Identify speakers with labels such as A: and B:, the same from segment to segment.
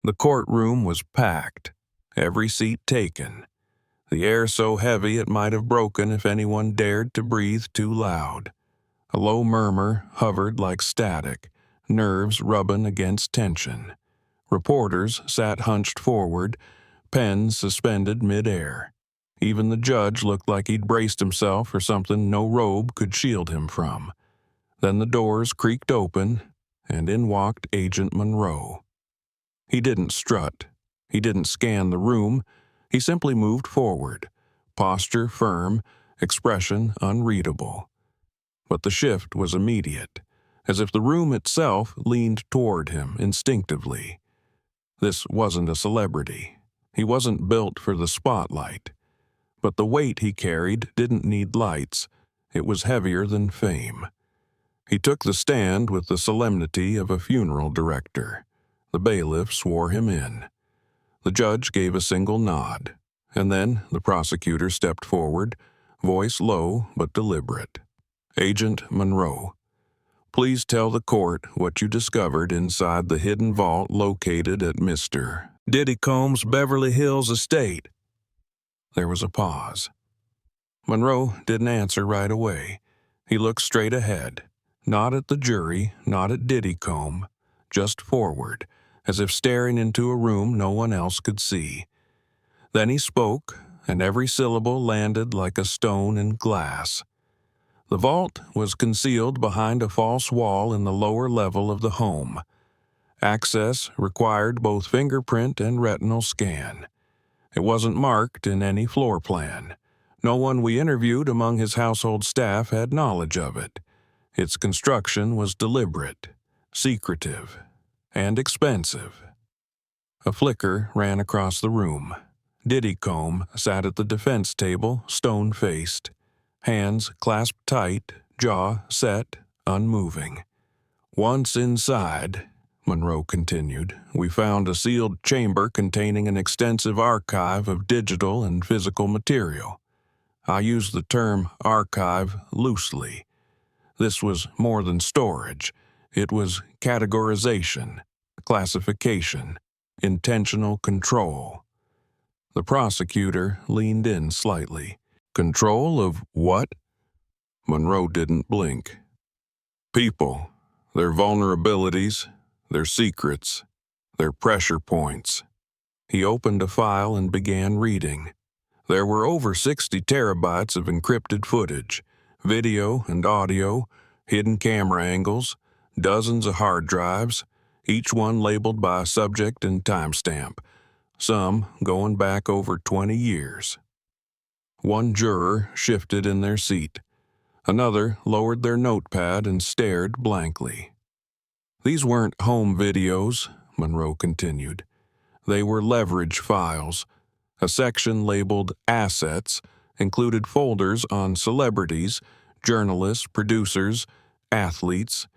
A: The courtroom was packed, every seat taken, the air so heavy it might have broken if anyone dared to breathe too loud. A low murmur hovered like static, nerves rubbing against tension. Reporters sat hunched forward, pens suspended mid-air. Even the judge looked like he'd braced himself for something no robe could shield him from. Then the doors creaked open, and in walked Agent Monroe. He didn't strut. He didn't scan the room. He simply moved forward, posture firm, expression unreadable. But the shift was immediate, as if the room itself leaned toward him instinctively. This wasn't a celebrity. He wasn't built for the spotlight. But the weight he carried didn't need lights. It was heavier than fame. He took the stand with the solemnity of a funeral director. The bailiff swore him in. The judge gave a single nod, and then the prosecutor stepped forward, voice low but deliberate. Agent Monroe, please tell the court what you discovered inside the hidden vault located at Mr. Diddy Combs' Beverly Hills estate. There was a pause. Monroe didn't answer right away. He looked straight ahead, not at the jury, not at Diddy Comb, just forward, as if staring into a room no one else could see. Then he spoke, and every syllable landed like a stone in glass. The vault was concealed behind a false wall in the lower level of the home. Access required both fingerprint and retinal scan. It wasn't marked in any floor plan. No one we interviewed among his household staff had knowledge of it. Its construction was deliberate, secretive, and expensive. A flicker ran across the room. Diddy Comb sat at the defense table, stone-faced, hands clasped tight, jaw set, unmoving. Once inside, Monroe continued, we found a sealed chamber containing an extensive archive of digital and physical material. I use the term archive loosely. This was more than storage. It was categorization, classification, intentional control. The prosecutor leaned in slightly. Control of what? Monroe didn't blink. People, their vulnerabilities, their secrets, their pressure points. He opened a file and began reading. There were over 60 terabytes of encrypted footage, video and audio, hidden camera angles, dozens of hard drives, each one labeled by subject and timestamp, some going back over 20 years. One juror shifted in their seat. Another lowered their notepad and stared blankly. These weren't home videos, Monroe continued. They were leverage files. A section labeled Assets included folders on celebrities, journalists, producers, athletes.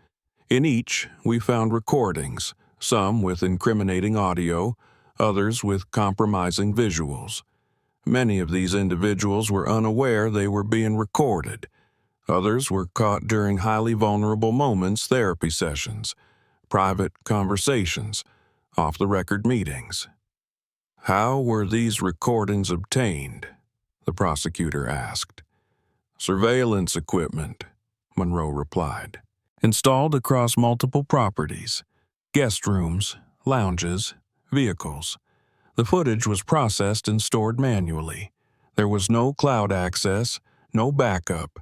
A: In each, we found recordings, some with incriminating audio, others with compromising visuals. Many of these individuals were unaware they were being recorded. Others were caught during highly vulnerable moments, therapy sessions, private conversations, off-the-record meetings. How were these recordings obtained? The prosecutor asked. Surveillance equipment, Monroe replied. Installed across multiple properties, guest rooms, lounges, vehicles. The footage was processed and stored manually. There was no cloud access, no backup.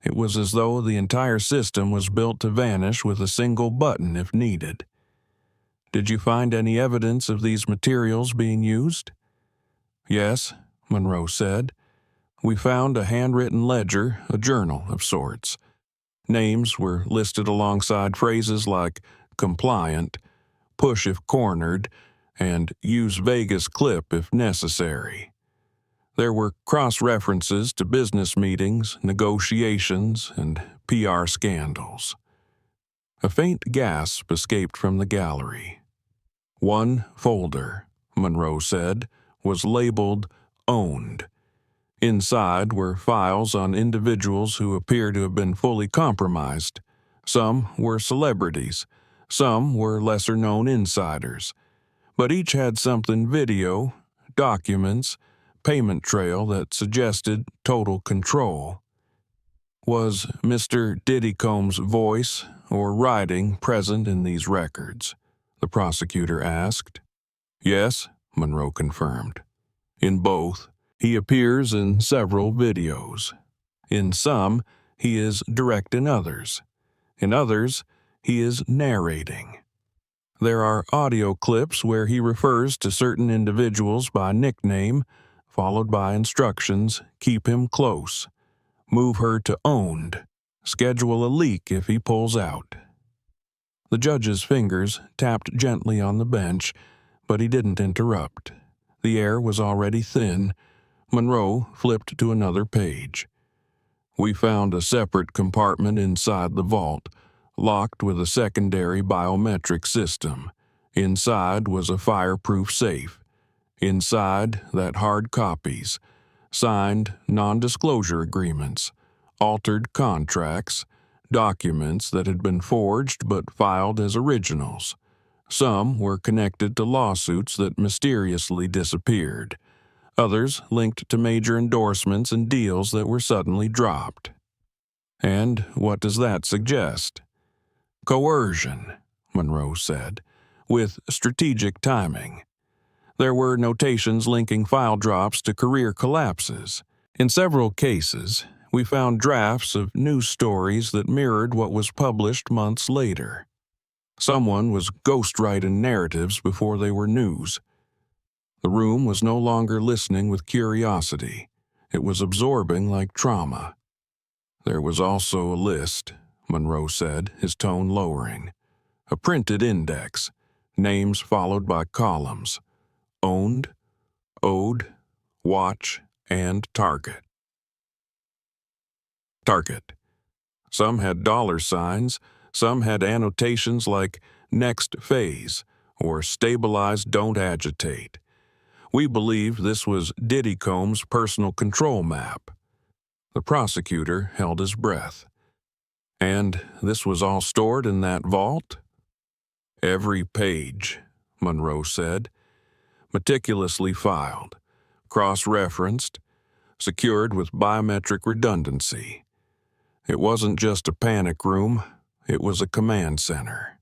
A: It was as though the entire system was built to vanish with a single button if needed. Did you find any evidence of these materials being used? Yes, Monroe said. We found a handwritten ledger, a journal of sorts. Names were listed alongside phrases like compliant, push if cornered, and use Vegas clip if necessary. There were cross-references to business meetings, negotiations, and PR scandals. A faint gasp escaped from the gallery. One folder, Monroe said, was labeled Owned. Inside were files on individuals who appear to have been fully compromised. Some were celebrities. Some were lesser-known insiders. but each had something video, documents, payment trail that suggested total control. Was Mr. Diddy Combs' voice or writing present in these records? The prosecutor asked. Yes, Monroe confirmed. In both, he appears in several videos. In some, he is directing others. In others, he is narrating. There are audio clips where he refers to certain individuals by nickname, followed by instructions, keep him close, move her to owned, schedule a leak if he pulls out. The judge's fingers tapped gently on the bench, but he didn't interrupt. The air was already thin. Monroe flipped to another page. We found a separate compartment inside the vault, locked with a secondary biometric system. Inside was a fireproof safe. Inside, that hard copies, signed non-disclosure agreements, altered contracts, documents that had been forged but filed as originals. Some were connected to lawsuits that mysteriously disappeared. Others linked to major endorsements and deals that were suddenly dropped. And what does that suggest? Coercion, Monroe said, with strategic timing. There were notations linking file drops to career collapses. In several cases, we found drafts of news stories that mirrored what was published months later. Someone was ghostwriting narratives before they were news. The room was no longer listening with curiosity. It was absorbing like trauma. There was also a list, Monroe said, his tone lowering. A printed index, names followed by columns. Owned, owed, watch, and target. Target. Some had dollar signs, some had annotations like next phase or stabilize, don't agitate. We believe this was Diddy Combs' personal control map. The prosecutor held his breath. And this was all stored in that vault? Every page, Monroe said. Meticulously filed, cross-referenced, secured with biometric redundancy. It wasn't just a panic room, it was a command center.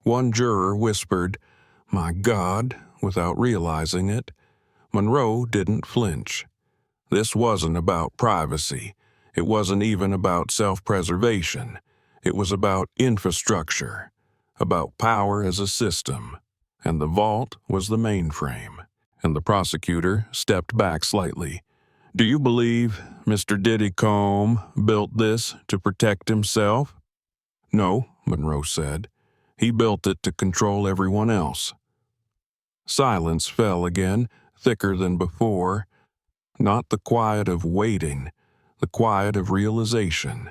A: One juror whispered, "My God," without realizing it. Monroe didn't flinch. This wasn't about privacy. It wasn't even about self-preservation. It was about infrastructure, about power as a system. And the vault was the mainframe. And the prosecutor stepped back slightly. Do you believe Mr. Diddy Combs built this to protect himself? No, Monroe said. He built it to control everyone else. Silence fell again, thicker than before. Not the quiet of waiting, the quiet of realization.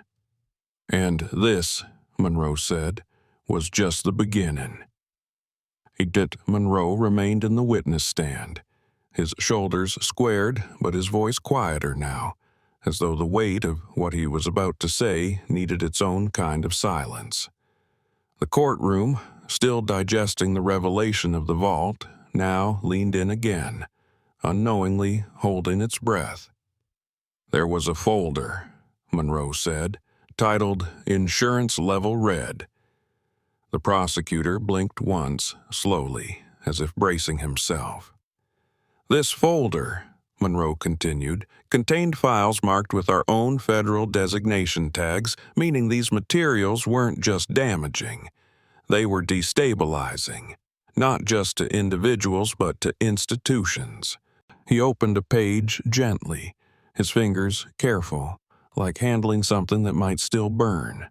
A: And this, Monroe said, was just the beginning. Edith Monroe remained in the witness stand, his shoulders squared, but his voice quieter now, as though the weight of what he was about to say needed its own kind of silence. The courtroom, still digesting the revelation of the vault, now leaned in again, unknowingly holding its breath. There was a folder, Monroe said, titled Insurance Level Red. The prosecutor blinked once, slowly, as if bracing himself. This folder, Monroe continued, contained files marked with our own federal designation tags, meaning these materials weren't just damaging. They were destabilizing, not just to individuals but to institutions. He opened a page gently, his fingers careful, like handling something that might still burn.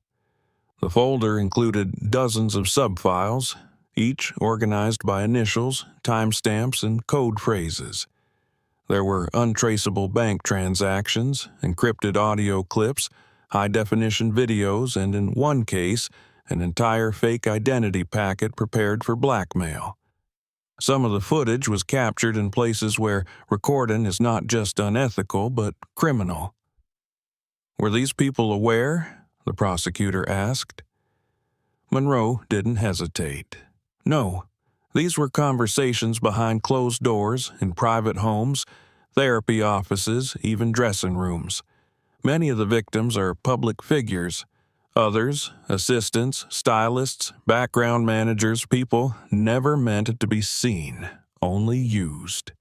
A: The folder included dozens of subfiles, each organized by initials, timestamps, and code phrases. There were untraceable bank transactions, encrypted audio clips, high-definition videos, and in one case, an entire fake identity packet prepared for blackmail. Some of the footage was captured in places where recording is not just unethical, but criminal. Were these people aware? The prosecutor asked. Monroe didn't hesitate. No, These were conversations behind closed doors, in private homes, therapy offices, even dressing rooms. Many of the victims are public figures. Others, assistants, stylists, background managers, people never meant to be seen, only used.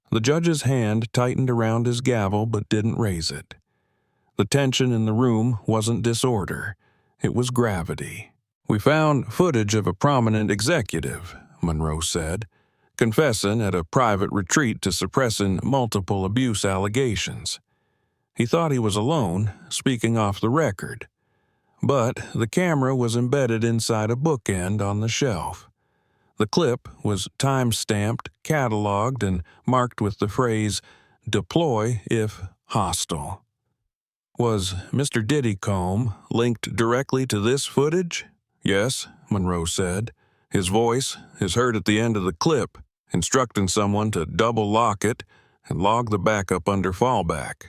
A: The judge's hand tightened around his gavel but didn't raise it. The tension in the room wasn't disorder. It was gravity. "We found footage of a prominent executive," Monroe said, confessing at a private retreat to suppressing multiple abuse allegations. He thought he was alone, speaking off the record. But the camera was embedded inside a bookend on the shelf. The clip was time-stamped, cataloged, and marked with the phrase, "Deploy if hostile." Was Mr. Diddy linked directly to this footage? "Yes," Monroe said. His voice is heard at the end of the clip, instructing someone to double lock it and log the backup under fallback.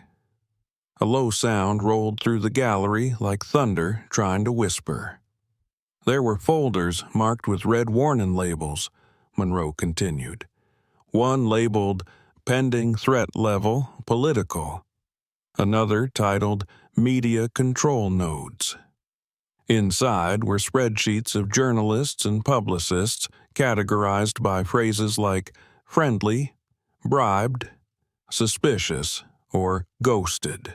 A: A low sound rolled through the gallery like thunder trying to whisper. "There were folders marked with red warning labels," Monroe continued. One labeled "Pending Threat Level Political." Another titled "Media Control Nodes." Inside were spreadsheets of journalists and publicists categorized by phrases like friendly, bribed, suspicious, or ghosted.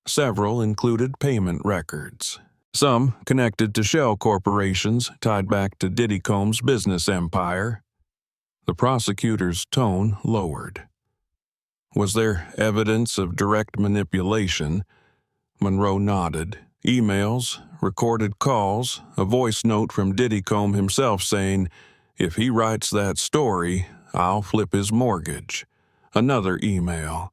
A: Several included payment records, some connected to shell corporations tied back to Diddy Combs' business empire. The prosecutor's tone lowered. Was there evidence of direct manipulation? Monroe nodded. Emails, recorded calls, a voice note from Diddy Comb himself saying, "If he writes that story, I'll flip his mortgage." Another email.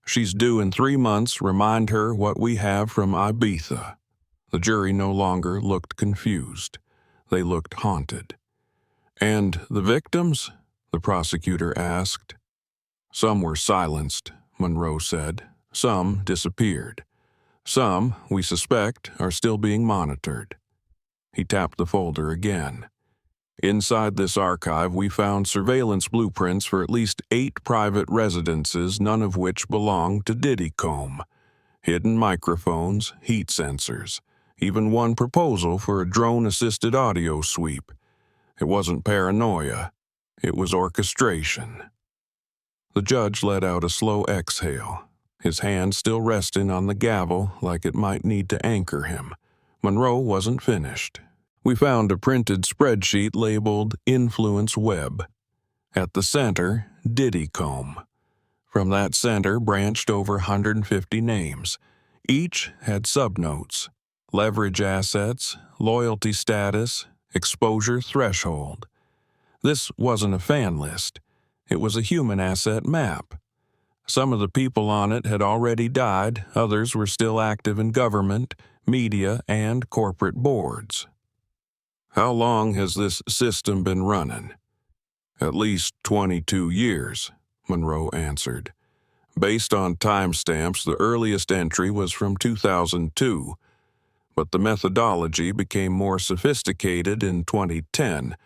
A: "She's due in 3 months, remind her what we have from Ibiza." The jury no longer looked confused. They looked haunted. "And the victims?" the prosecutor asked. "Some were silenced," Monroe said. "Some disappeared. Some, we suspect, are still being monitored." He tapped the folder again. "Inside this archive, we found surveillance blueprints for at least 8 private residences, none of which belonged to Diddy Comb. Hidden microphones, heat sensors, even one proposal for a drone-assisted audio sweep. It wasn't paranoia. It was orchestration." The judge let out a slow exhale, his hand still resting on the gavel like it might need to anchor him. Monroe wasn't finished. "We found a printed spreadsheet labeled Influence Web. At the center, Diddy Comb. From that center branched over 150 names. Each had subnotes: leverage assets, loyalty status, exposure threshold. This wasn't a fan list. It was a human asset map. Some of the people on it had already died, others were still active in government, media, and corporate boards." "How long has this system been running?" "At least 22 years, Monroe answered. "Based on timestamps, the earliest entry was from 2002, but the methodology became more sophisticated in 2010,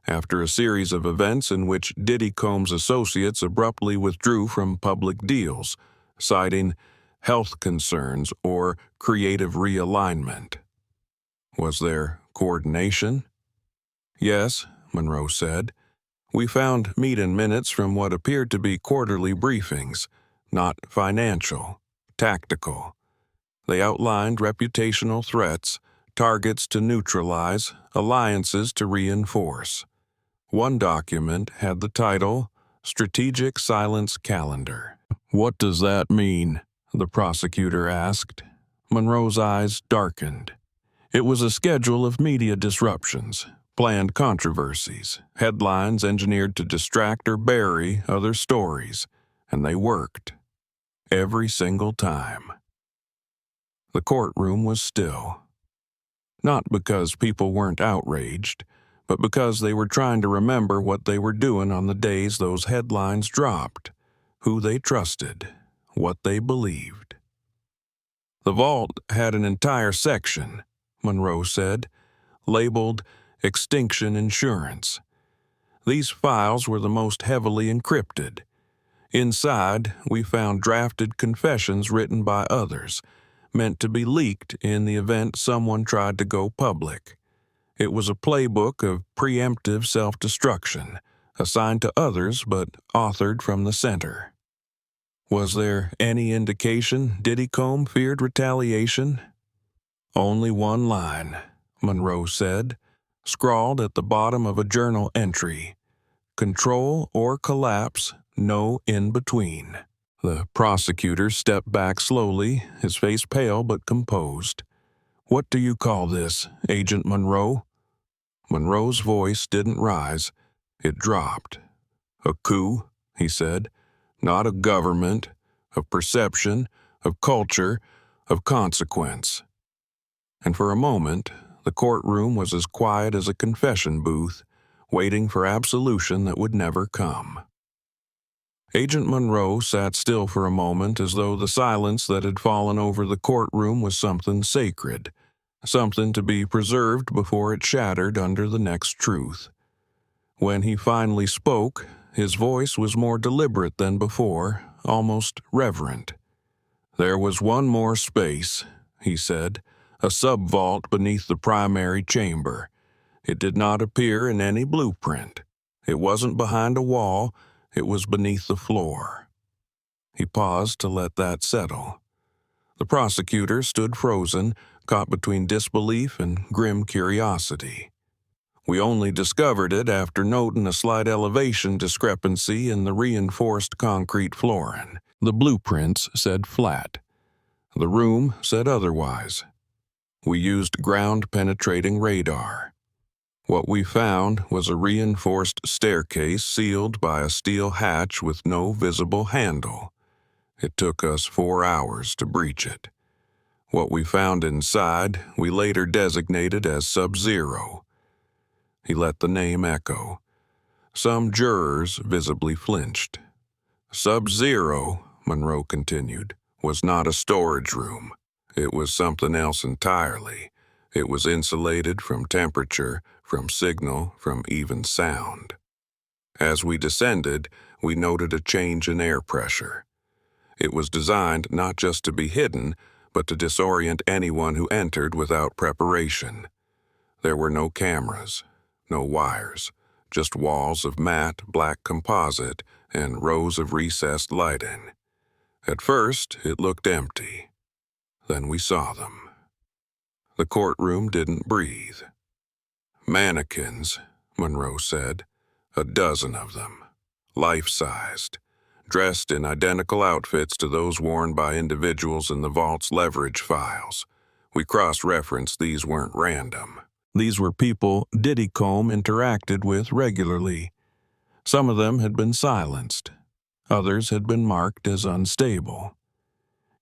A: after a series of events in which Diddy Combs' associates abruptly withdrew from public deals, citing health concerns or creative realignment." "Was there coordination?" "Yes," Monroe said. "We found meeting minutes from what appeared to be quarterly briefings, not financial, tactical. They outlined reputational threats, targets to neutralize, alliances to reinforce. One document had the title, Strategic Silence Calendar." "What does that mean?" the prosecutor asked. Monroe's eyes darkened. It was a schedule of media disruptions, planned controversies, headlines engineered to distract or bury other stories, and they worked. Every single time. The courtroom was still. Not because people weren't outraged, but because they were trying to remember what they were doing on the days those headlines dropped, who they trusted, what they believed. "The vault had an entire section," Monroe said, labeled Extinction Insurance. These files were the most heavily encrypted. Inside, we found drafted confessions written by others, meant to be leaked in the event someone tried to go public. It was a playbook of preemptive self-destruction, assigned to others but authored from the center. Was there any indication Diddy feared retaliation? Only one line, Monroe said, scrawled at the bottom of a journal entry. Control or collapse, no in between. The prosecutor stepped back slowly, his face pale but composed. What do you call this, Agent Monroe? Monroe's voice didn't rise. It dropped. A coup, he said. Not of government, of perception, of culture, of consequence. And for a moment, the courtroom was as quiet as a confession booth, waiting for absolution that would never come. Agent Monroe sat still for a moment as though the silence that had fallen over the courtroom was something sacred, something to be preserved before it shattered under the next truth. When he finally spoke, his voice was more deliberate than before, almost reverent. There was one more space, he said, a sub-vault beneath the primary chamber. It did not appear in any blueprint. It wasn't behind a wall, it was beneath the floor. He paused to let that settle. The prosecutor stood frozen, caught between disbelief and grim curiosity. We only discovered it after noting a slight elevation discrepancy in the reinforced concrete flooring. The blueprints said flat. The room said otherwise. We used ground-penetrating radar. What we found was a reinforced staircase sealed by a steel hatch with no visible handle. It took us 4 hours to breach it. What we found inside, we later designated as Sub-Zero. He let the name echo. Some jurors visibly flinched. Sub-Zero, Monroe continued, was not a storage room. It was something else entirely. It was insulated from temperature, from signal, from even sound. As we descended, we noted a change in air pressure. It was designed not just to be hidden, but to disorient anyone who entered without preparation. There were no cameras, no wires, just walls of matte black composite and rows of recessed lighting. At first, it looked empty. Then we saw them. The courtroom didn't breathe. Mannequins, Monroe said, 12 of them, life-sized, dressed in identical outfits to those worn by individuals in the vault's leverage files. We cross-referenced these weren't random. These were people Diddy interacted with regularly. Some of them had been silenced. Others had been marked as unstable.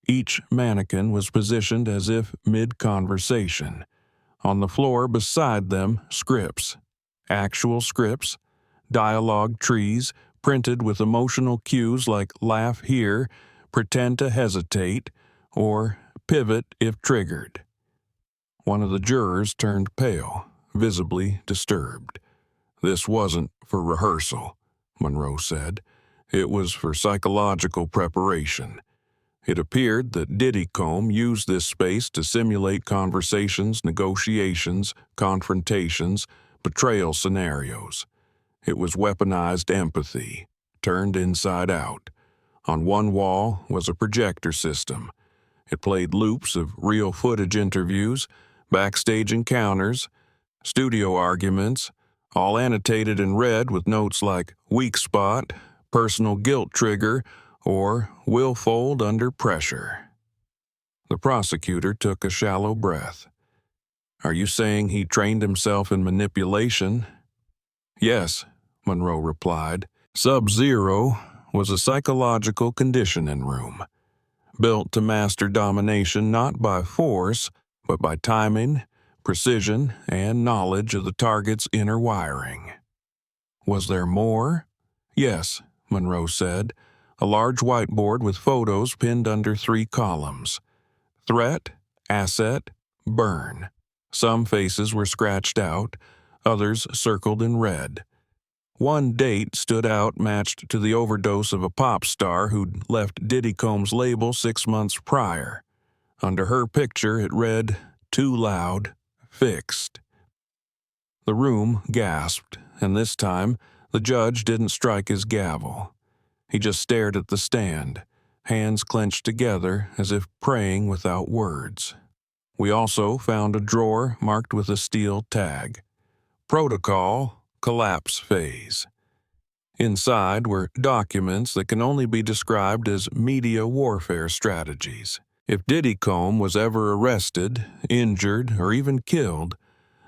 A: Each mannequin was positioned as if mid-conversation. On the floor beside them, scripts. Actual scripts, dialogue trees, printed with emotional cues like laugh here, pretend to hesitate, or pivot if triggered. One of the jurors turned pale, visibly disturbed. This wasn't for rehearsal, Monroe said. It was for psychological preparation. It appeared that Diddy used this space to simulate conversations, negotiations, confrontations, betrayal scenarios. It was weaponized empathy, turned inside out. On one wall was a projector system. It played loops of real footage interviews, backstage encounters, studio arguments, all annotated in red with notes like weak spot, personal guilt trigger, or will fold under pressure. The prosecutor took a shallow breath. Are you saying he trained himself in manipulation? Yes, Monroe replied. Sub-Zero was a psychological conditioning room, built to master domination not by force, but by timing, precision, and knowledge of the target's inner wiring. Was there more? Yes, Monroe said. A large whiteboard with photos pinned under 3 columns. Threat, asset, burn. Some faces were scratched out, others circled in red. One date stood out, matched to the overdose of a pop star who'd left Diddy Combs' label 6 months prior. Under her picture, it read, "Too loud, fixed." The room gasped, and this time, the judge didn't strike his gavel. He just stared at the stand, hands clenched together as if praying without words. We also found a drawer marked with a steel tag. Protocol, collapse phase. Inside were documents that can only be described as media warfare strategies. If Diddy Comb was ever arrested, injured, or even killed,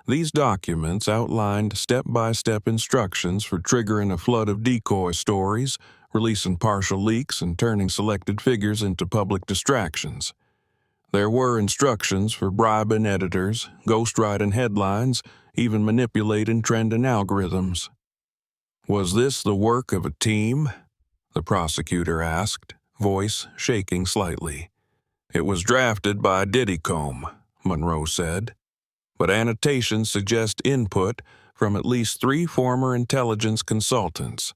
A: these documents outlined step-by-step instructions for triggering a flood of decoy stories, releasing partial leaks, and turning selected figures into public distractions. There were instructions for bribing editors, ghostwriting headlines, even manipulating trending algorithms. Was this the work of a team? The prosecutor asked, voice shaking slightly. It was drafted by Diddy Comb, Monroe said, but annotations suggest input from at least 3 former intelligence consultants.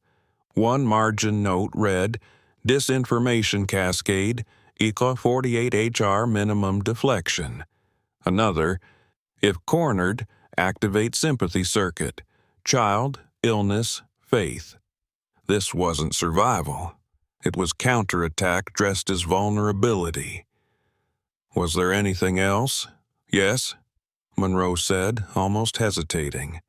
A: One margin note read, "Disinformation cascade equal 48 HR minimum deflection." Another, "If cornered, activate sympathy circuit. Child, illness, faith." This wasn't survival. It was counterattack dressed as vulnerability. Was there anything else? Yes, Monroe said, almost hesitating.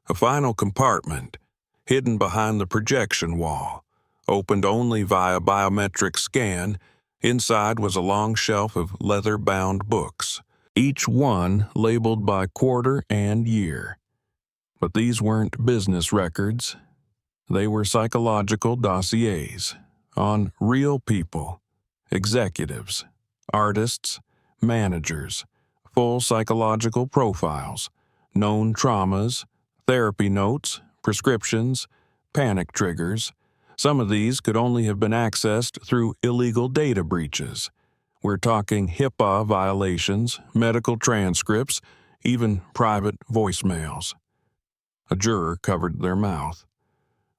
A: A final compartment, hidden behind the projection wall, opened only via biometric scan. Inside was a long shelf of leather-bound books, each one labeled by quarter and year. But these weren't business records. They were psychological dossiers on real people, executives, artists, managers, full psychological profiles, known traumas, therapy notes, prescriptions, panic triggers. Some of these could only have been accessed through illegal data breaches. We're talking HIPAA violations, medical transcripts, even private voicemails. A juror covered their mouth.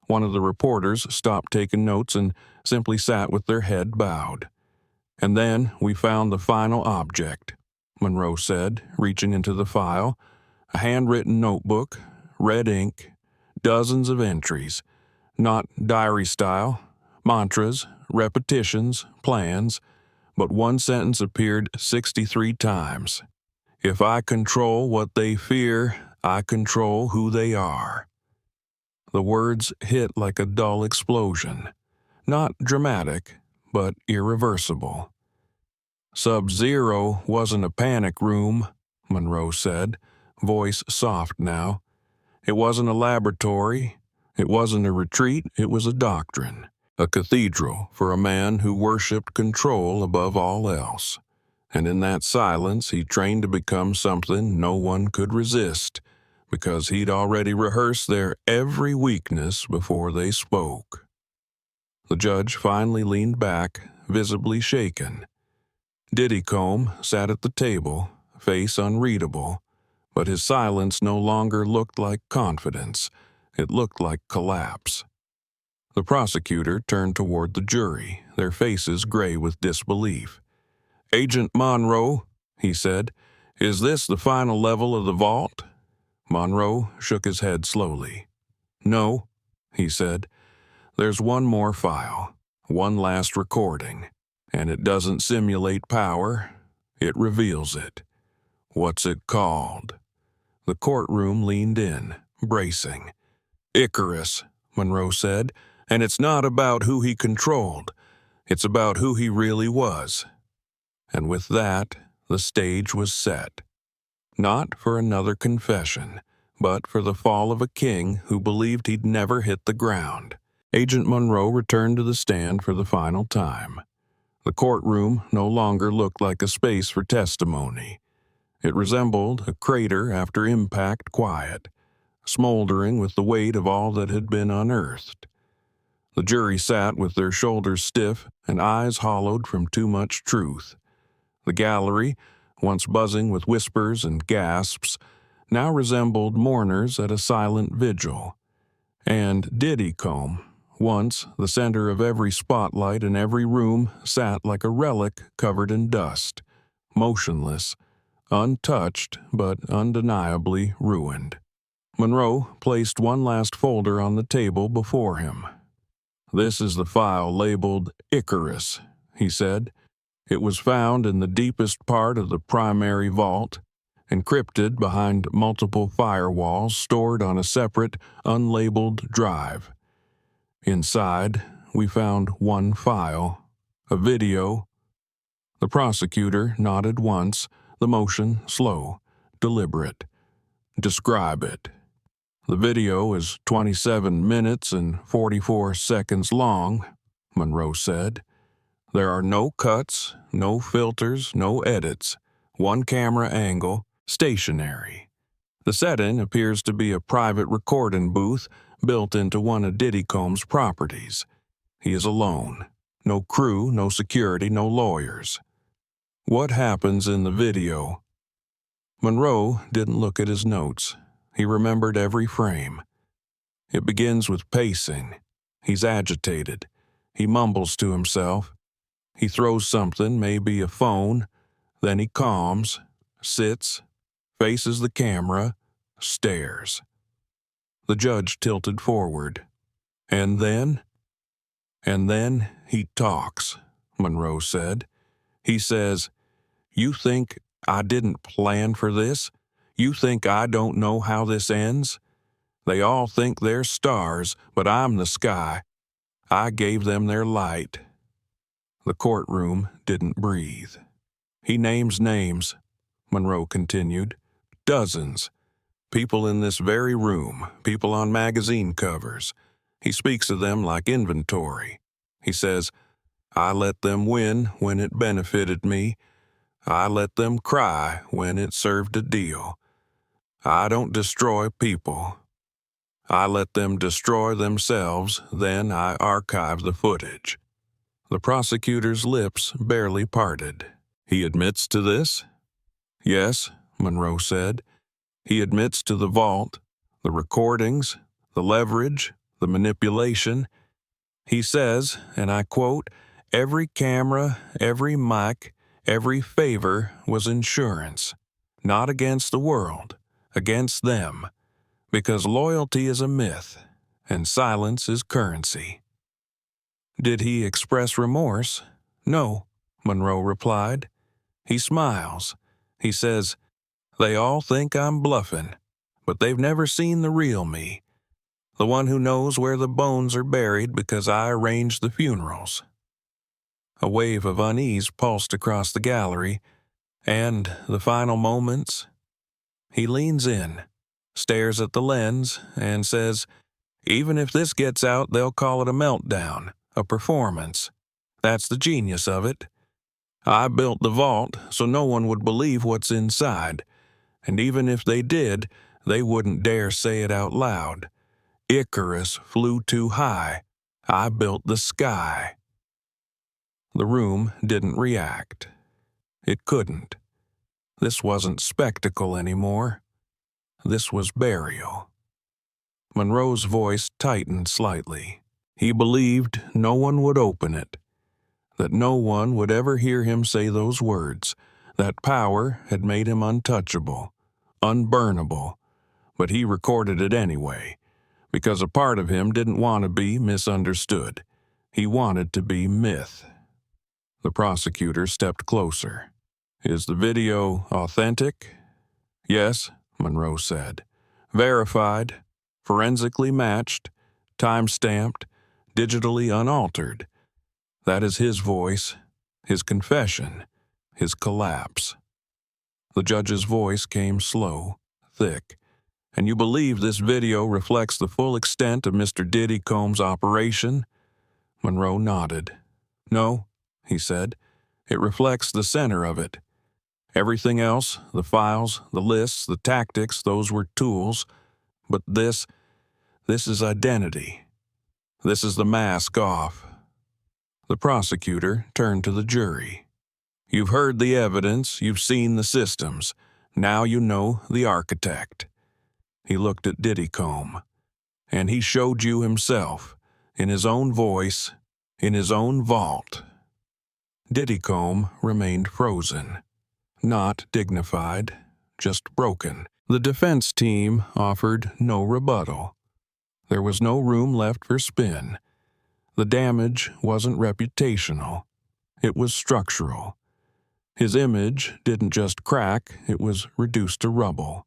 A: One of the reporters stopped taking notes and simply sat with their head bowed. "And then we found the final object," Monroe said, reaching into the file. A handwritten notebook, red ink, dozens of entries, not diary style, mantras, repetitions, plans, but one sentence appeared 63 times. "If I control what they fear, I control who they are." The words hit like a dull explosion. Not dramatic, but irreversible. "Sub-Zero wasn't a panic room," Monroe said, voice soft now. "It wasn't a laboratory. It wasn't a retreat. It was a doctrine. A cathedral for a man who worshipped control above all else. And in that silence, he trained to become something no one could resist, because he'd already rehearsed their every weakness before they spoke." The judge finally leaned back, visibly shaken. Diddy Comb sat at the table, face unreadable, but his silence no longer looked like confidence. It looked like collapse. The prosecutor turned toward the jury, their faces gray with disbelief. "Agent Monroe," he said, "is this the final level of the vault?" Monroe shook his head slowly. "No," he said. "There's one more file, one last recording, and it doesn't simulate power, it reveals it." "What's it called?" The courtroom leaned in, bracing. "Icarus," Monroe said, "and it's not about who he controlled. It's about who he really was." And with that, the stage was set. Not for another confession, but for the fall of a king who believed he'd never hit the ground. Agent Monroe returned to the stand for the final time. The courtroom no longer looked like a space for testimony. It resembled a crater after impact quiet, smoldering with the weight of all that had been unearthed. The jury sat with their shoulders stiff and eyes hollowed from too much truth. The gallery, once buzzing with whispers and gasps, now resembled mourners at a silent vigil. And Diddy once the center of every spotlight in every room, sat like a relic covered in dust, motionless, untouched but undeniably ruined. Monroe placed one last folder on the table before him. "This is the file labeled Icarus," he said. "It was found in the deepest part of the primary vault, encrypted behind multiple firewalls stored on a separate, unlabeled drive. Inside, we found one file, a video." The prosecutor nodded once, the motion slow, deliberate. "Describe it." "The video is 27 minutes and 44 seconds long," Monroe said. "There are no cuts, no filters, no edits. One camera angle, stationary. The setting appears to be a private recording booth built into one of Diddy properties. He is alone. No crew, no security, no lawyers." "What happens in the video?" Monroe didn't look at his notes. He remembered every frame. "It begins with pacing. He's agitated. He mumbles to himself. He throws something, maybe a phone. Then he calms, sits, faces the camera, stares." The judge tilted forward. "And then?" "And then he talks," Monroe said. "He says, 'You think I didn't plan for this? You think I don't know how this ends? They all think they're stars, but I'm the sky. I gave them their light.'" The courtroom didn't breathe. "He names names," Monroe continued. "Dozens. People in this very room, people on magazine covers. He speaks of them like inventory. He says, 'I let them win when it benefited me. I let them cry when it served a deal. I don't destroy people. I let them destroy themselves, then I archive the footage.'" The prosecutor's lips barely parted. "He admits to this?" "Yes," Monroe said. "He admits to the vault, the recordings, the leverage, the manipulation. He says, and I quote, 'Every camera, every mic, every favor was insurance, not against the world, against them, because loyalty is a myth, and silence is currency.'" "Did he express remorse?" "No," Monroe replied. "He smiles. He says, 'They all think I'm bluffing, but they've never seen the real me, the one who knows where the bones are buried because I arranged the funerals.'" A wave of unease pulsed across the gallery, and the final moments. He leans in, stares at the lens, and says, "Even if this gets out, they'll call it a meltdown, a performance. That's the genius of it. I built the vault so no one would believe what's inside, and even if they did, they wouldn't dare say it out loud. Icarus flew too high. I built the sky." The room didn't react. It couldn't. This wasn't spectacle anymore. This was burial. Monroe's voice tightened slightly. He believed no one would open it, that no one would ever hear him say those words, that power had made him untouchable, unburnable, but he recorded it anyway, because a part of him didn't want to be misunderstood. He wanted to be myth. The prosecutor stepped closer. "Is the video authentic?" "Yes," Monroe said. "Verified, forensically matched, time-stamped, digitally unaltered. That is his voice, his confession, his collapse." The judge's voice came slow, thick. "And you believe this video reflects the full extent of Mr. Diddy operation?" Monroe nodded. "No," he said. "It reflects the center of it. Everything else, the files, the lists, the tactics, those were tools. But this is identity. This is the mask off." The prosecutor turned to the jury. "You've heard the evidence, you've seen the systems. Now you know the architect." He looked at Diddy And he showed you himself, in his own voice, in his own vault. Diddy remained frozen. Not dignified, just broken. The defense team offered no rebuttal. There was no room left for spin. The damage wasn't reputational. It was structural. His image didn't just crack, it was reduced to rubble.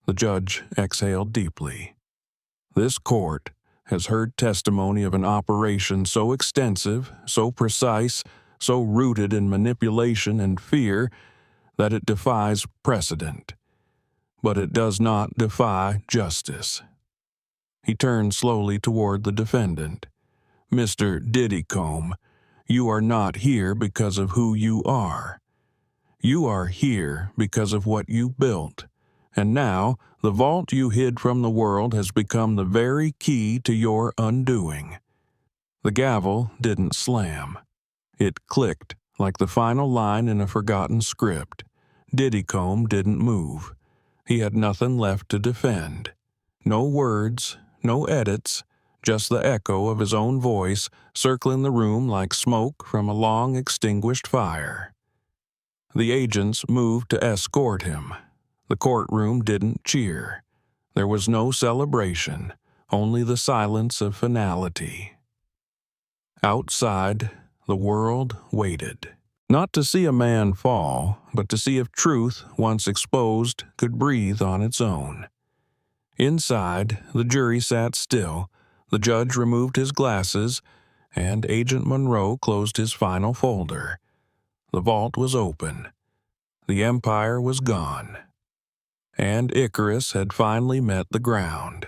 A: The judge exhaled deeply. This court has heard testimony of an operation so extensive, so precise, so rooted in manipulation and fear that it defies precedent. But it does not defy justice. He turned slowly toward the defendant. Mr. Diddy you are not here because of who you are. You are here because of what you built. And now, the vault you hid from the world has become the very key to your undoing. The gavel didn't slam. It clicked like the final line in a forgotten script. Diddy didn't move. He had nothing left to defend. No words, no edits, just the echo of his own voice circling the room like smoke from a long extinguished fire. The agents moved to escort him. The courtroom didn't cheer. There was no celebration, only the silence of finality. Outside, the world waited. Not to see a man fall, but to see if truth, once exposed, could breathe on its own. Inside, the jury sat still, the judge removed his glasses, and Agent Monroe closed his final folder. The vault was open. The empire was gone. And Icarus had finally met the ground.